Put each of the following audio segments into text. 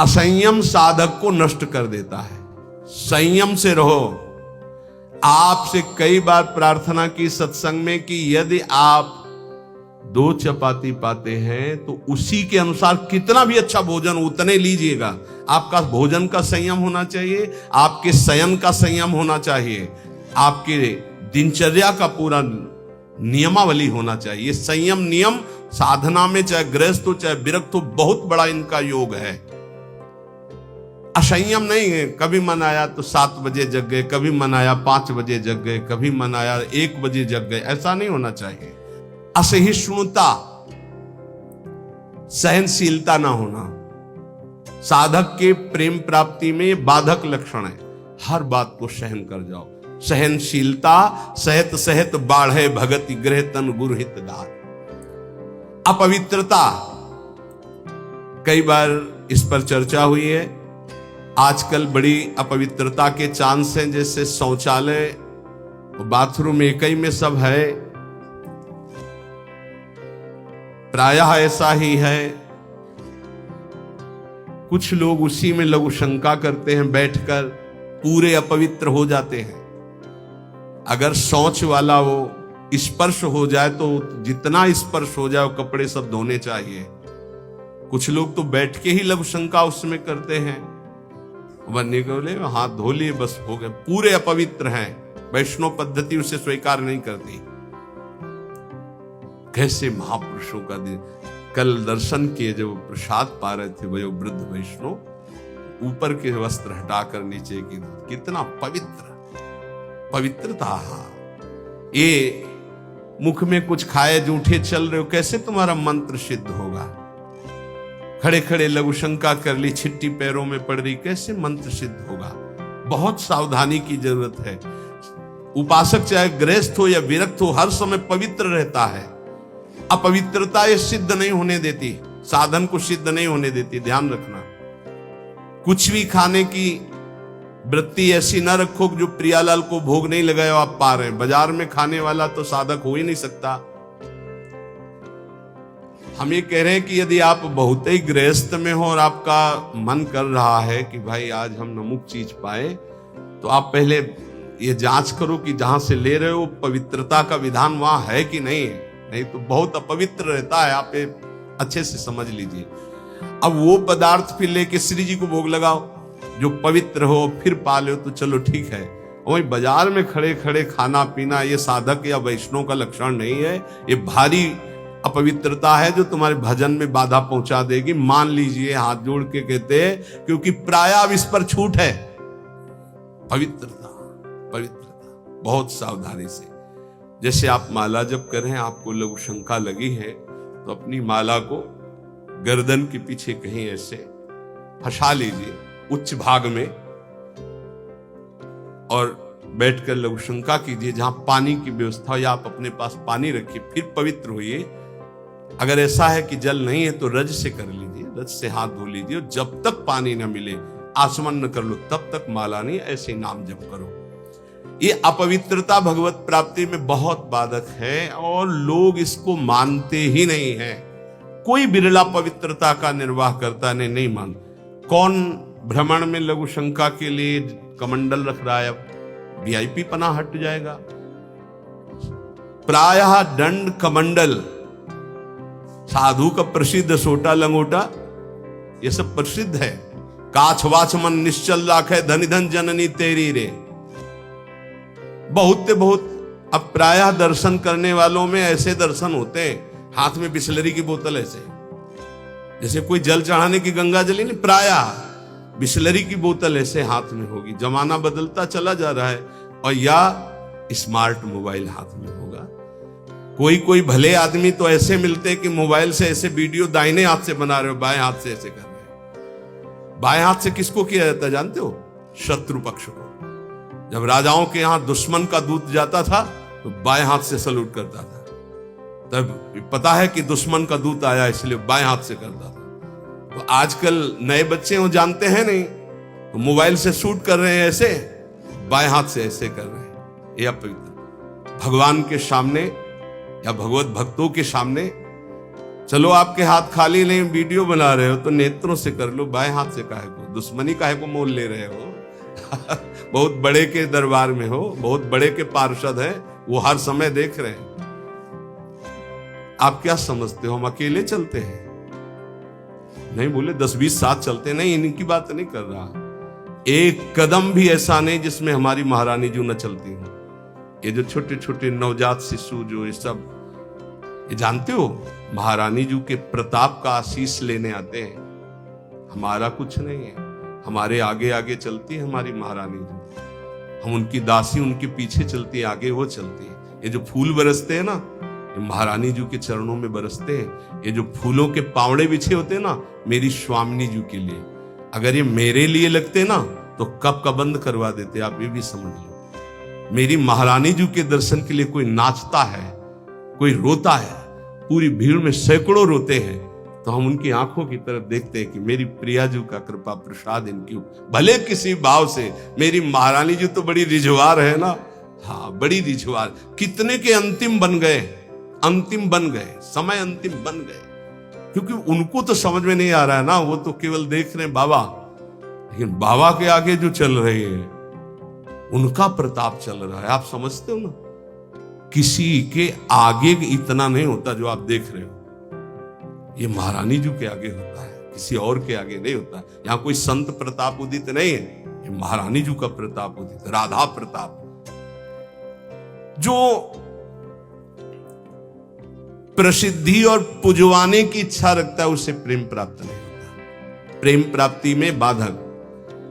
असंयम साधक को नष्ट कर देता है। संयम से रहो। आपसे कई बार प्रार्थना की सत्संग में कि यदि आप 2 चपाती पाते हैं तो उसी के अनुसार कितना भी अच्छा भोजन उतने लीजिएगा। आपका भोजन का संयम होना चाहिए, आपके शयन का संयम होना चाहिए, आपके दिनचर्या का पूरा नियमावली होना चाहिए। संयम नियम साधना में चाहे गृहस्थ हो चाहे विरक्त हो, बहुत बड़ा इनका योग है। असंयम नहीं है। कभी मन आया तो 7 बजे जग गए, कभी मन आया 5 बजे जग गए, कभी मन आया 1 बजे जग गए, ऐसा नहीं होना चाहिए। असहिष्णुता, सहनशीलता ना होना साधक के प्रेम प्राप्ति में बाधक लक्षण है। हर बात को सहन कर जाओ। सहनशीलता सहत सहत बाढ़े भगति गृह तन गुरु हित दात। अपवित्रता, कई बार इस पर चर्चा हुई है। आजकल बड़ी अपवित्रता के चांस हैं, जैसे शौचालय बाथरूम एक ही में सब है, प्रायः ऐसा ही है। कुछ लोग उसी में लघु शंका करते हैं, बैठकर पूरे अपवित्र हो जाते हैं। अगर शौच वाला वो स्पर्श हो जाए तो जितना स्पर्श हो जाए वो कपड़े सब धोने चाहिए। कुछ लोग तो बैठ के ही लघु शंका उसमें करते हैं, बनने को बोले हाथ धो लिए बस हो गए, पूरे अपवित्र हैं। वैष्णव पद्धति उसे स्वीकार नहीं करती। कैसे महापुरुषों का दिन। कल दर्शन किए जब प्रसाद पा रहे थे वो वृद्ध वैष्णव, ऊपर के वस्त्र हटाकर नीचे की, कितना पवित्र पवित्रता। ये मुख में कुछ खाए जूठे चल रहे हो, कैसे तुम्हारा मंत्र सिद्ध होगा। खड़े खड़े लघु शंका कर ली, छिट्टी पैरों में पड़ रही, कैसे मंत्र सिद्ध होगा। बहुत सावधानी की जरूरत है। उपासक चाहे गृहस्थ हो या विरक्त हो, हर समय पवित्र रहता है। अपवित्रता ये सिद्ध नहीं होने देती, साधन को सिद्ध नहीं होने देती, ध्यान रखना। कुछ भी खाने की वृत्ति ऐसी ना रखो जो प्रियालाल को भोग नहीं लगाया आप पा रहे हैं। बाजार में खाने वाला तो साधक हो ही नहीं सकता। हम ये कह रहे हैं कि यदि आप बहुत ही गृहस्थ में हो और आपका मन कर रहा है कि भाई आज हम नमुक चीज पाए, तो आप पहले ये जांच करो कि जहां से ले रहे हो पवित्रता का विधान वहां है कि नहीं है। नहीं तो बहुत अपवित्र रहता है, आप अच्छे से समझ लीजिए। अब वो पदार्थ फिर लेके श्री जी को भोग लगाओ जो पवित्र हो, फिर पा लो तो चलो ठीक है। वही बाजार में खड़े खड़े खाना पीना ये साधक या वैष्णव का लक्षण नहीं है। ये भारी अपवित्रता है जो तुम्हारे भजन में बाधा पहुंचा देगी। मान लीजिए, हाथ जोड़ के कहते हैं, क्योंकि प्रायः इस पर छूट है। पवित्रता पवित्रता बहुत सावधानी से। जैसे आप माला जप कर रहे हैं, आपको लघु शंका लगी है, तो अपनी माला को गर्दन के पीछे कहीं ऐसे फंसा लीजिए उच्च भाग में, और बैठकर लघु शंका कीजिए। जहां पानी की व्यवस्था हो या आप अपने पास पानी रखिए, फिर पवित्र होइए। अगर ऐसा है कि जल नहीं है तो रज से कर लीजिए, रज से हाथ धो लीजिए। और जब तक पानी न मिले, आचमन न कर लो, तब तक माला नहीं, ऐसे नाम जप करो। ये अपवित्रता भगवत प्राप्ति में बहुत बाधक है और लोग इसको मानते ही नहीं है। कोई बिरला पवित्रता का निर्वाह करता नहीं मान। कौन भ्रमण में लघु शंका के लिए कमंडल रख रहा है? अब वीआईपी पना हट जाएगा। प्रायः दंड कमंडल, साधु का प्रसिद्ध सोटा लंगोटा, ये सब प्रसिद्ध है। काछ वाच मन निश्चल राखे, धनि धन जननी तेरी रे। बहुत अब प्रायः दर्शन करने वालों में ऐसे दर्शन होते हैं, हाथ में बिस्लरी की बोतल ऐसे, जैसे कोई जल चढ़ाने की गंगा जली नहीं, प्रायः बिस्लरी की बोतल ऐसे हाथ में होगी। जमाना बदलता चला जा रहा है। और या स्मार्ट मोबाइल हाथ में होगा। कोई भले आदमी तो ऐसे मिलते हैं कि मोबाइल से ऐसे वीडियो दाहिने हाथ से बना रहे हो, बाएं हाथ से ऐसे कर रहे हो। बाएं हाथ से किसको किया जाता है जानते हो? शत्रु पक्ष को। जब राजाओं के यहां दुश्मन का दूत जाता था तो बाएं हाथ से सलूट करता था। तब पता है कि दुश्मन का दूत आया, इसलिए बाएं हाथ से करता था। तो आजकल नए बच्चे वो जानते हैं नहीं, तो मोबाइल से शूट कर रहे हैं, ऐसे बाएं हाथ से ऐसे कर रहे हैं। ये अपवित्र। भगवान के सामने या भगवत भक्तों के सामने चलो आपके हाथ खाली नहीं, वीडियो बना रहे हो तो नेत्रों से कर लो, बाएं हाथ से काहे को, दुश्मनी काहे को मोल ले रहे हो? बहुत बड़े के दरबार में हो, बहुत बड़े के पार्षद हैं, वो हर समय देख रहे हैं। आप क्या समझते हो हम अकेले चलते हैं? नहीं बोले 10-20 साथ चलते, नहीं, इनकी बात नहीं कर रहा। एक कदम भी ऐसा नहीं जिसमें हमारी महारानी जी न चलती हो। ये जो छोटे छोटे नवजात शिशु जो ये सब, ये जानते हो महारानी जी के प्रताप का आशीष लेने आते हैं। हमारा कुछ नहीं है, हमारे आगे आगे चलती है हमारी महारानी जी, हम उनकी दासी, उनके पीछे चलती है, आगे वो चलती है। ये जो फूल बरसते हैं ना, ये महारानी जी के चरणों में बरसते हैं। ये जो फूलों के पावड़े बिछे होते हैं ना, मेरी स्वामिनी जी के लिए, अगर ये मेरे लिए लगते ना तो कब का बंद करवा देते, आप ये भी समझ लो। मेरी महारानी जी के दर्शन के लिए कोई नाचता है, कोई रोता है, पूरी भीड़ में सैकड़ों रोते हैं, तो हम उनकी आंखों की तरफ देखते हैं कि मेरी प्रिया जी का कृपा प्रसाद इनकी, भले किसी भाव से। मेरी महारानी जी तो बड़ी रिझवार है ना, हाँ बड़ी रिझवार। कितने के अंतिम बन गए, अंतिम बन गए, समय अंतिम बन गए, क्योंकि उनको तो समझ में नहीं आ रहा है ना, वो तो केवल देख रहे हैं बाबा, लेकिन बाबा के आगे जो चल रहे हैं उनका प्रताप चल रहा है। आप समझते हो ना, किसी के आगे इतना नहीं होता जो आप देख रहे हो, ये महारानी जी के आगे होता है, किसी और के आगे नहीं होता। यहां कोई संत प्रताप उदित नहीं है, ये महारानी जी का प्रताप उदित, राधा प्रताप। जो प्रसिद्धि और पुजवाने की इच्छा रखता है उसे प्रेम प्राप्त नहीं होता। प्रेम प्राप्ति में बाधक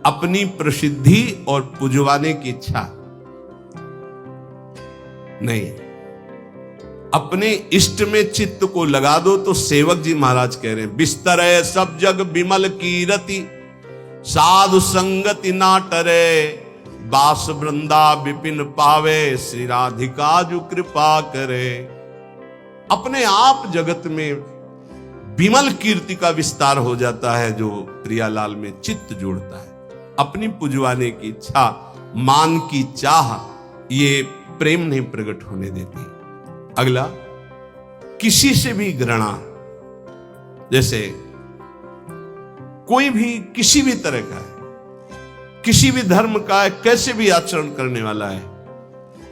अपनी प्रसिद्धि और पुजवाने की इच्छा नहीं। अपने इष्ट में चित्त को लगा दो तो सेवक जी महाराज कह रहे हैं, बिस्तर है सब जग विमल कीरति, साधु संगति ना टरे, बास वृंदा विपिन पावे, श्री राधिका जो कृपा करे। अपने आप जगत में विमल कीर्ति का विस्तार हो जाता है जो प्रियालाल में चित्त जोड़ता है। अपनी पुजवाने की इच्छा, मान की चाह, ये प्रेम नहीं प्रकट होने देती। अगला, किसी से भी घृणा, जैसे कोई भी किसी भी तरह का है, किसी भी धर्म का है, कैसे भी आचरण करने वाला है,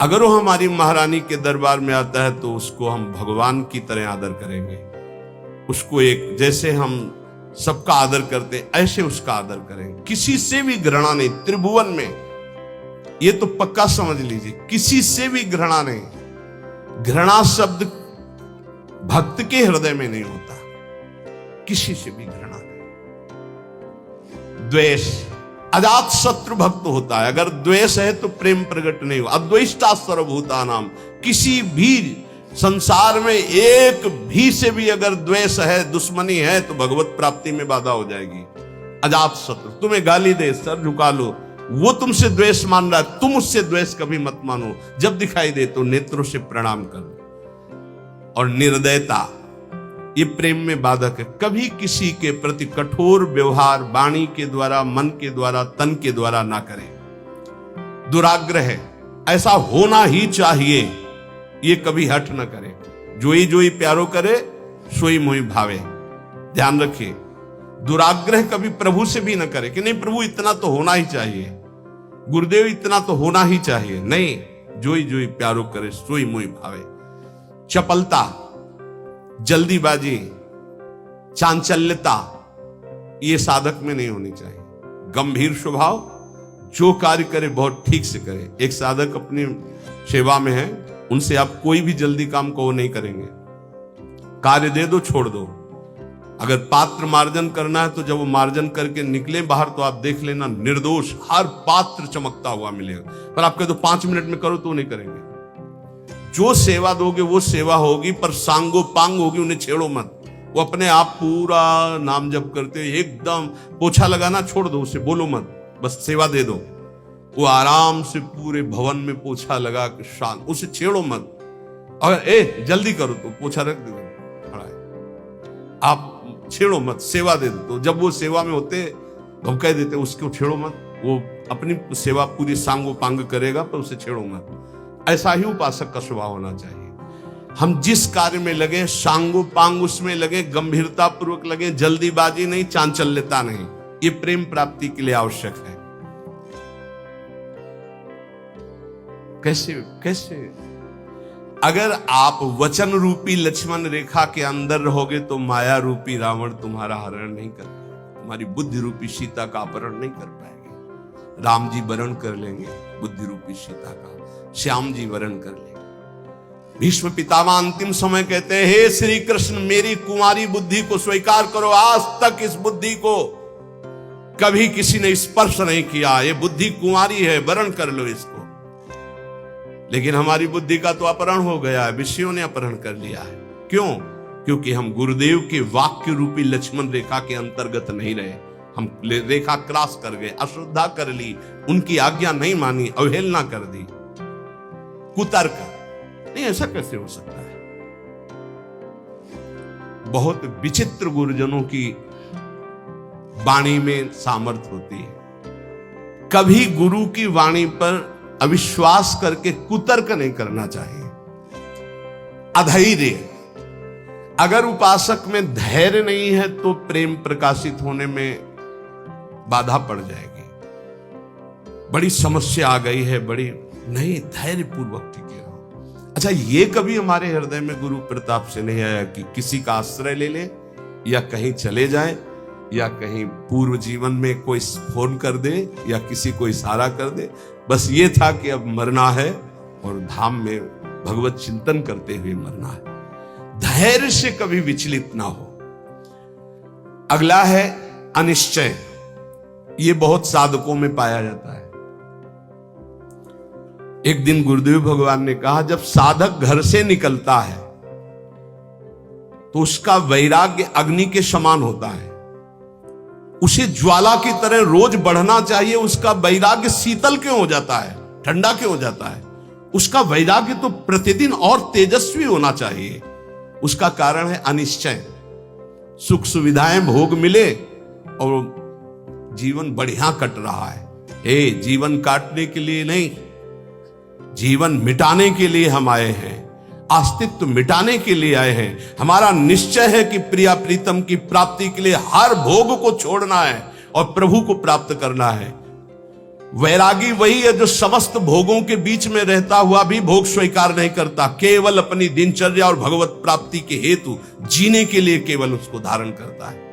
अगर वो हमारी महारानी के दरबार में आता है तो उसको हम भगवान की तरह आदर करेंगे। उसको एक, जैसे हम सबका आदर करते ऐसे उसका आदर करेंगे। किसी से भी घृणा नहीं त्रिभुवन में, ये तो पक्का समझ लीजिए, किसी से भी घृणा नहीं। घृणा शब्द भक्त के हृदय में नहीं होता, किसी से भी घृणा नहीं। द्वेष अजात शत्रु भक्त होता है, अगर द्वेष है तो प्रेम प्रकट नहीं हुआ। अद्वेष्टा सर्वभूतानाम, किसी भी संसार में एक भी से भी अगर द्वेष है, दुश्मनी है, तो भगवत प्राप्ति में बाधा हो जाएगी। अजात शत्रु तुम्हें गाली दे, सर झुका लो, वो तुमसे द्वेष मान रहा है, तुम उससे द्वेष कभी मत मानो। जब दिखाई दे तो नेत्रों से प्रणाम करो। और निर्दयता, ये प्रेम में बाधक है। कभी किसी के प्रति कठोर व्यवहार वाणी के द्वारा, मन के द्वारा, तन के द्वारा ना करें। दुराग्रह, ऐसा होना ही चाहिए, ये कभी हट न करे। जोई जोई प्यारो करे, सोई मोई भावे। ध्यान रखिए, दुराग्रह कभी प्रभु से भी न करे कि नहीं प्रभु इतना तो होना ही चाहिए, गुरुदेव इतना तो होना ही चाहिए। नहीं, जोई जोई प्यारो करे, सोई मोई भावे। चपलता, जल्दीबाजी, चांचल्यता, ये साधक में नहीं होनी चाहिए। गंभीर स्वभाव, जो कार्य करे बहुत ठीक से करे। एक साधक अपनी सेवा में है, उनसे आप कोई भी जल्दी काम को वो नहीं करेंगे। कार्य दे दो, छोड़ दो। अगर पात्र मार्जन करना है तो जब वो मार्जन करके निकले बाहर तो आप देख लेना, निर्दोष हर पात्र चमकता हुआ मिलेगा। पर आप कह दो 5 मिनट में करो तो नहीं करेंगे। जो सेवा दोगे वो सेवा होगी, पर सांगो पांग होगी, उन्हें छेड़ो मत। वो अपने आप पूरा नाम जप करते एकदम, पोछा लगाना छोड़ दो, उसे बोलो मत, बस सेवा दे दो। वो आराम से पूरे भवन में पोछा लगा के शांत, उसे छेड़ो मत। अगर जल्दी करो तो पोछा रख दो, खड़ा है, आप छेड़ो मत, सेवा दे दो। तो जब वो सेवा में होते धमकाई देते, उसको छेड़ो मत। वो अपनी सेवा पूरी सांगो पांग करेगा, पर उसे छेड़ो मत। ऐसा ही उपासक का स्वभाव होना चाहिए। हम जिस कार्य में लगे सांगो पांग उसमें लगे, गंभीरता पूर्वक लगे, जल्दीबाजी नहीं, चांचल्यता नहीं। ये प्रेम प्राप्ति के लिए आवश्यक है। कैसे कैसे? अगर आप वचन रूपी लक्ष्मण रेखा के अंदर रहोगे तो माया रूपी रावण तुम्हारा हरण नहीं कर पाएगा, तुम्हारी बुद्धि रूपी सीता का अपहरण नहीं कर पाएंगे। राम जी वरण कर लेंगे बुद्धि रूपी सीता का, श्याम जी वरण कर लेंगे। भीष्म पितामह अंतिम समय कहते हैं, हे श्री कृष्ण मेरी कुंवारी बुद्धि को स्वीकार करो, आज तक इस बुद्धि को कभी किसी ने स्पर्श नहीं किया, ये बुद्धि कुंवारी है, वरण कर लो इसको। लेकिन हमारी बुद्धि का तो अपहरण हो गया है, विषयों ने अपहरण कर लिया है। क्यों? क्योंकि हम गुरुदेव के वाक्य रूपी लक्ष्मण रेखा के अंतर्गत नहीं रहे। हम रेखा क्रॉस कर गए, अश्रद्धा कर ली, उनकी आज्ञा नहीं मानी, अवहेलना कर दी, कुतर्क। नहीं, ऐसा कैसे हो सकता है? बहुत विचित्र गुरुजनों की वाणी में सामर्थ्य होती है। कभी गुरु की वाणी पर अविश्वास करके कुतर्क नहीं करना चाहिए। अधैर्य, अगर उपासक में धैर्य नहीं है तो प्रेम प्रकाशित होने में बाधा पड़ जाएगी। बड़ी समस्या आ गई है, बड़ी नहीं, धैर्य पूर्वक टिके रहो। अच्छा, ये कभी हमारे हृदय में गुरु प्रताप से नहीं आया कि किसी का आश्रय ले ले या कहीं चले जाए या कहीं पूर्व जीवन में कोई फोन कर दे या किसी को इशारा कर दे, बस ये था कि अब मरना है और धाम में भगवत चिंतन करते हुए मरना है। धैर्य से कभी विचलित ना हो। अगला है अनिश्चय। ये बहुत साधकों में पाया जाता है। एक दिन गुरुदेव भगवान ने कहा, जब साधक घर से निकलता है तो उसका वैराग्य अग्नि के समान होता है। उसे ज्वाला की तरह रोज बढ़ना चाहिए। उसका वैराग्य शीतल क्यों हो जाता है, ठंडा क्यों हो जाता है? उसका वैराग्य तो प्रतिदिन और तेजस्वी होना चाहिए। उसका कारण है अनिश्चय। सुख सुविधाएं भोग मिले और जीवन बढ़िया कट रहा है। जीवन काटने के लिए नहीं, जीवन मिटाने के लिए हम आए हैं, अस्तित्व मिटाने के लिए आए हैं। हमारा निश्चय है कि प्रिया प्रीतम की प्राप्ति के लिए हर भोग को छोड़ना है और प्रभु को प्राप्त करना है। वैरागी वही है जो समस्त भोगों के बीच में रहता हुआ भी भोग स्वीकार नहीं करता, केवल अपनी दिनचर्या और भगवत प्राप्ति के हेतु जीने के लिए केवल उसको धारण करता है।